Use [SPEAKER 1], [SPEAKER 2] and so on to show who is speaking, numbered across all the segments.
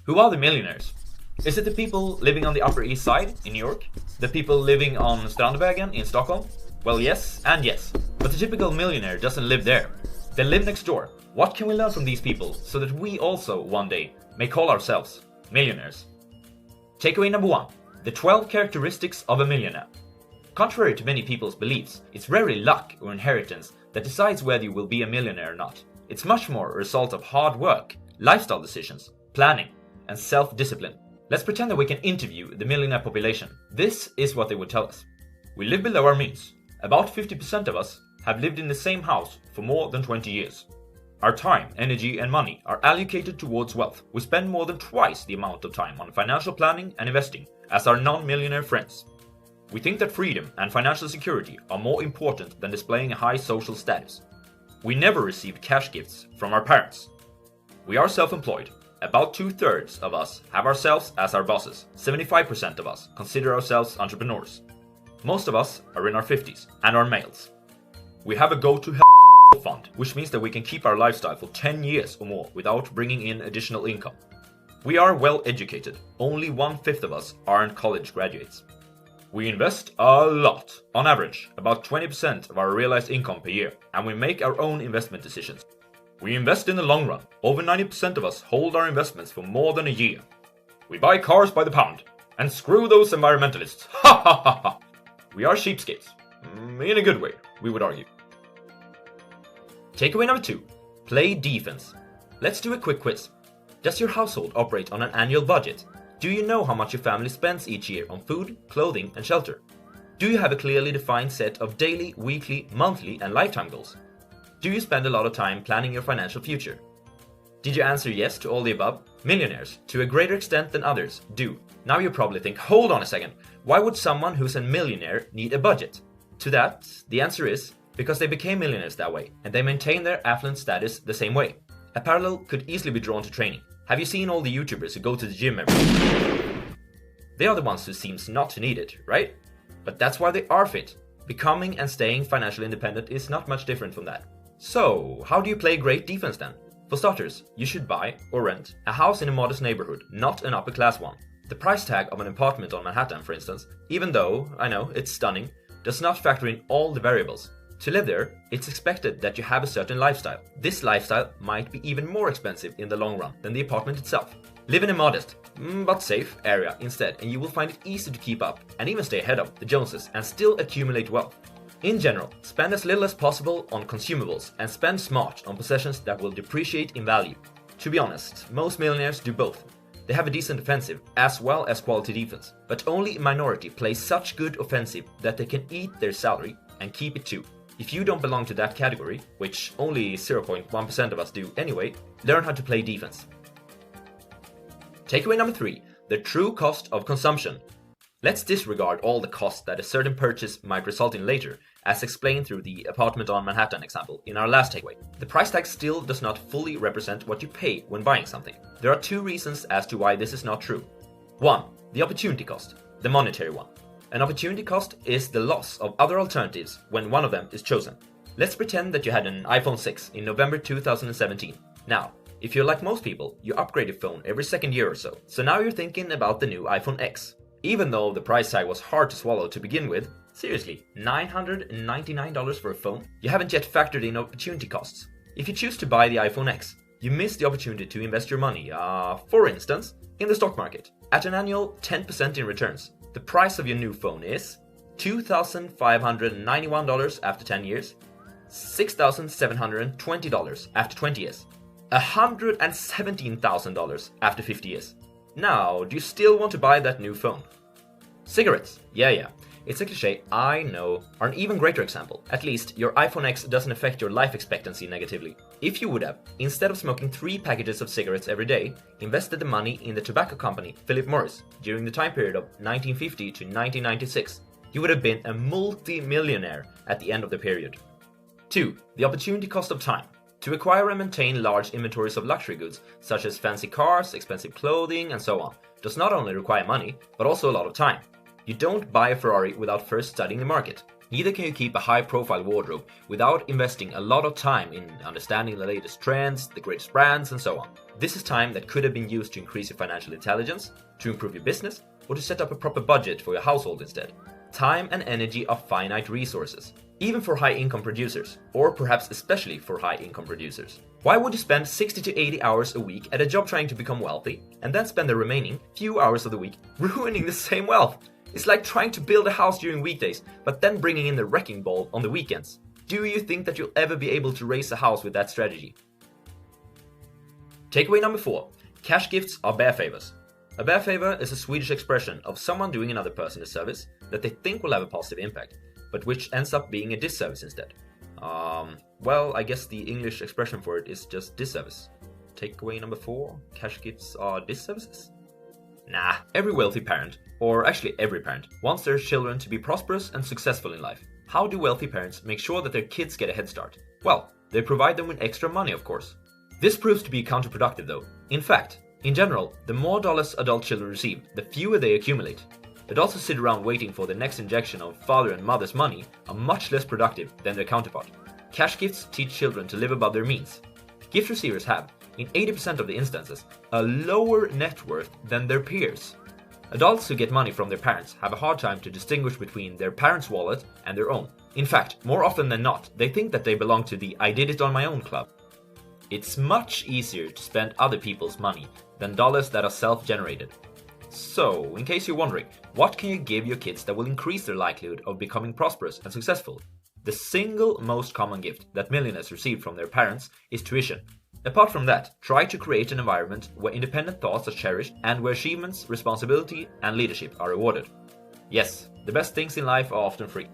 [SPEAKER 1] Who are the millionaires? Is it the people living on the Upper East Side in New York? The people living on Strandvägen in Stockholm? Well, yes and yes. But the typical millionaire doesn't live there. They live next door. What can we learn from these people so that we also, one day, may call ourselves millionaires? Takeaway number 1. The 12 characteristics of a millionaire. Contrary to many people's beliefs, it's rarely luck or inheritance that decides whether you will be a millionaire or not. It's much more a result of hard work, lifestyle decisions, planning, and self-discipline. Let's pretend that we can interview the millionaire population. This is what they would tell us. We live below our means. About 50% of us have lived in the same house for more than 20 years. Our time, energy, and money are allocated towards wealth. We spend more than twice the amount of time on financial planning and investing as our non-millionaire friends. We think that freedom and financial security are more important than displaying a high social status. We never received cash gifts from our parents. We are self-employed. About 2/3 of us have ourselves as our bosses. 75% of us consider ourselves entrepreneurs. Most of us are in our 50s and are males. We have a go-to-hell fund, which means that we can keep our lifestyle for 10 years or more without bringing in additional income. We are well educated. Only 1/5 of us aren't college graduates. We invest a lot. On average, about 20% of our realized income per year, and we make our own investment decisions. We invest in the long run. Over 90% of us hold our investments for more than a year. We buy cars by the pound. And screw those environmentalists. Ha ha ha ha. We are cheapskates. In a good way, we would argue. Takeaway number 2. Play defense. Let's do a quick quiz. Does your household operate on an annual budget? Do you know how much your family spends each year on food, clothing, and shelter? Do you have a clearly defined set of daily, weekly, monthly, and lifetime goals? Do you spend a lot of time planning your financial future? Did you answer yes to all the above? Millionaires, to a greater extent than others, do. Now you probably think, hold on a second, why would someone who's a millionaire need a budget? To that, the answer is, because they became millionaires that way, and they maintain their affluent status the same way. A parallel could easily be drawn to training. Have you seen all the YouTubers who go to the gym every day? They are the ones who seems not to need it, right? But that's why they are fit. Becoming and staying financially independent is not much different from that. So, how do you play great defense then? For starters, you should buy or rent a house in a modest neighborhood, not an upper class one. The price tag of an apartment on Manhattan, for instance, even though, I know, it's stunning, does not factor in all the variables. To live there, it's expected that you have a certain lifestyle. This lifestyle might be even more expensive in the long run than the apartment itself. Live in a modest, but safe area instead, and you will find it easy to keep up and even stay ahead of the Joneses and still accumulate wealth. In general, spend as little as possible on consumables and spend smart on possessions that will depreciate in value. To be honest, most millionaires do both. They have a decent offensive as well as quality defense, but only a minority plays such good offensive that they can eat their salary and keep it too. If you don't belong to that category, which only 0.1% of us do anyway, learn how to play defense. Takeaway number 3, the true cost of consumption. Let's disregard all the costs that a certain purchase might result in later, as explained through the apartment on Manhattan example in our last takeaway. The price tag still does not fully represent what you pay when buying something. There are 2 reasons as to why this is not true. 1. The opportunity cost, the monetary one. An opportunity cost is the loss of other alternatives when one of them is chosen. Let's pretend that you had an iPhone 6 in November 2017. Now, if you're like most people, you upgrade your phone every second year or so. So now you're thinking about the new iPhone X. Even though the price tag was hard to swallow to begin with, seriously, $999 for a phone? You haven't yet factored in opportunity costs. If you choose to buy the iPhone X, you miss the opportunity to invest your money, for instance, in the stock market, at an annual 10% in returns. The price of your new phone is $2,591 after 10 years, $6,720 after 20 years, $117,000 after 50 years. Now, do you still want to buy that new phone? Cigarettes. Yeah. It's a cliche, I know. Are an even greater example. At least, your iPhone X doesn't affect your life expectancy negatively. If you would have, instead of smoking 3 packages of cigarettes every day, invested the money in the tobacco company Philip Morris during the time period of 1950 to 1996, you would have been a multi-millionaire at the end of the period. 2. The opportunity cost of time. To acquire and maintain large inventories of luxury goods, such as fancy cars, expensive clothing, and so on, does not only require money, but also a lot of time. You don't buy a Ferrari without first studying the market. Neither can you keep a high-profile wardrobe without investing a lot of time in understanding the latest trends, the greatest brands, and so on. This is time that could have been used to increase your financial intelligence, to improve your business, or to set up a proper budget for your household instead. Time and energy are finite resources, even for high-income producers, or perhaps especially for high-income producers. Why would you spend 60 to 80 hours a week at a job trying to become wealthy, and then spend the remaining few hours of the week ruining the same wealth? It's like trying to build a house during weekdays, but then bringing in the wrecking ball on the weekends. Do you think that you'll ever be able to raise a house with that strategy? Takeaway number 4. Cash gifts are bear favors. A bear favor is a Swedish expression of someone doing another person a service that they think will have a positive impact, but which ends up being a disservice instead. Well, I guess the English expression for it is just disservice. Takeaway number 4. Cash gifts are disservices? Nah, every wealthy parent, or actually every parent, wants their children to be prosperous and successful in life. How do wealthy parents make sure that their kids get a head start? Well, they provide them with extra money, of course. This proves to be counterproductive though. In fact, in general, the more dollars adult children receive, the fewer they accumulate. Adults who sit around waiting for the next injection of father and mother's money are much less productive than their counterpart. Cash gifts teach children to live above their means. Gift receivers have, in 80% of the instances, a lower net worth than their peers. Adults who get money from their parents have a hard time to distinguish between their parents' wallet and their own. In fact, more often than not, they think that they belong to the I did it on my own club. It's much easier to spend other people's money than dollars that are self-generated. So, in case you're wondering, what can you give your kids that will increase their likelihood of becoming prosperous and successful? The single most common gift that millionaires receive from their parents is tuition. Apart from that, try to create an environment where independent thoughts are cherished and where achievements, responsibility, and leadership are rewarded. Yes, the best things in life are often free.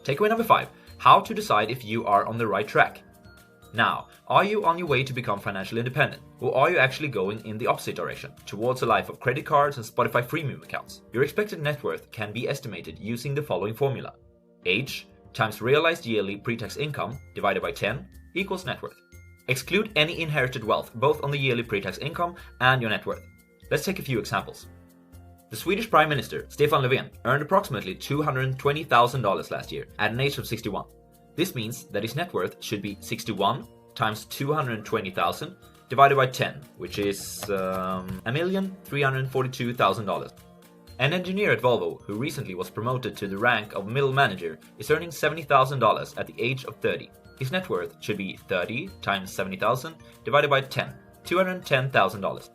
[SPEAKER 1] Takeaway number 5. How to decide if you are on the right track. Now, are you on your way to become financially independent? Or are you actually going in the opposite direction, towards a life of credit cards and Spotify freemium accounts? Your expected net worth can be estimated using the following formula. Age times realized yearly pre-tax income divided by 10 equals net worth. Exclude any inherited wealth, both on the yearly pre-tax income and your net worth. Let's take a few examples. The Swedish Prime Minister, Stefan Löfven, earned approximately $220,000 last year at an age of 61. This means that his net worth should be 61 times 220,000 divided by 10, which is $1,342,000. An engineer at Volvo, who recently was promoted to the rank of middle manager, is earning $70,000 at the age of 30. His net worth should be 30 times 70,000 divided by 10, $210,000.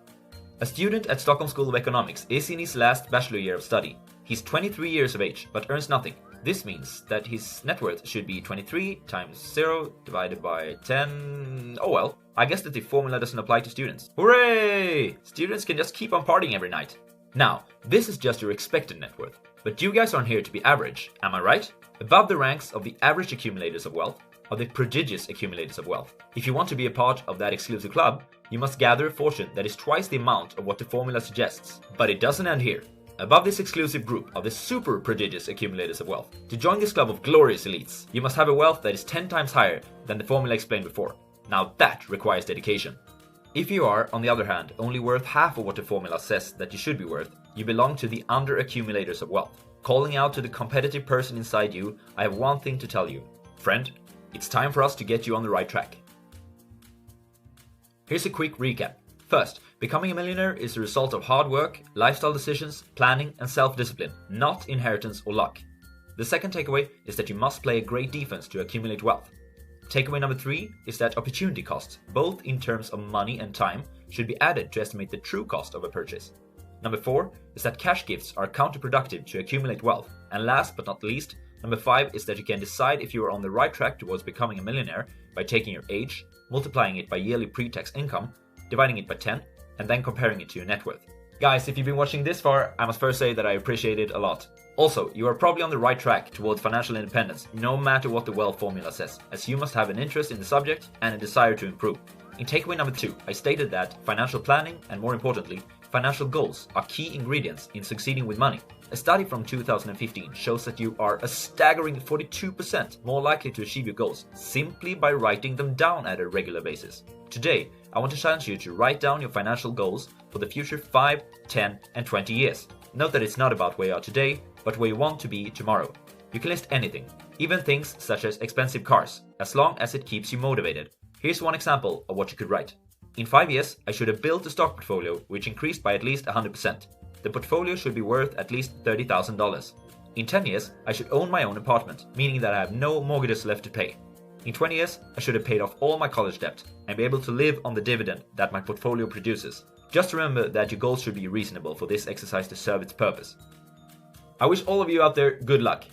[SPEAKER 1] A student at Stockholm School of Economics is in his last bachelor year of study. He's 23 years of age, but earns nothing. This means that his net worth should be 23 times 0 divided by 10... Oh well, I guess that the formula doesn't apply to students. Hooray! Students can just keep on partying every night. Now, this is just your expected net worth. But you guys aren't here to be average, am I right? Above the ranks of the average accumulators of wealth are the prodigious accumulators of wealth. If you want to be a part of that exclusive club, you must gather a fortune that is twice the amount of what the formula suggests. But it doesn't end here. Above this exclusive group are the super prodigious accumulators of wealth. To join this club of glorious elites, you must have a wealth that is 10 times higher than the formula explained before. Now that requires dedication. If you are, on the other hand, only worth half of what the formula says that you should be worth, you belong to the under-accumulators of wealth. Calling out to the competitive person inside you, I have one thing to tell you. Friend, it's time for us to get you on the right track. Here's a quick recap. First, becoming a millionaire is the result of hard work, lifestyle decisions, planning, and self-discipline, not inheritance or luck. The second takeaway is that you must play a great defense to accumulate wealth. Takeaway number 3 is that opportunity costs, both in terms of money and time, should be added to estimate the true cost of a purchase. Number 4 is that cash gifts are counterproductive to accumulate wealth. And last but not least, number 5 is that you can decide if you are on the right track towards becoming a millionaire by taking your age, multiplying it by yearly pre-tax income, dividing it by 10, and then comparing it to your net worth. Guys, if you've been watching this far, I must first say that I appreciate it a lot. Also, you are probably on the right track towards financial independence, no matter what the wealth formula says, as you must have an interest in the subject and a desire to improve. In takeaway number 2, I stated that financial planning, and more importantly, financial goals are key ingredients in succeeding with money. A study from 2015 shows that you are a staggering 42% more likely to achieve your goals simply by writing them down at a regular basis. Today, I want to challenge you to write down your financial goals for the future 5, 10, and 20 years. Note that it's not about where you are today, but where you want to be tomorrow. You can list anything, even things such as expensive cars, as long as it keeps you motivated. Here's one example of what you could write. In 5 years, I should have built a stock portfolio which increased by at least 100%. The portfolio should be worth at least $30,000. In 10 years, I should own my own apartment, meaning that I have no mortgages left to pay. In 20 years, I should have paid off all my college debt and be able to live on the dividend that my portfolio produces. Just remember that your goals should be reasonable for this exercise to serve its purpose. I wish all of you out there good luck.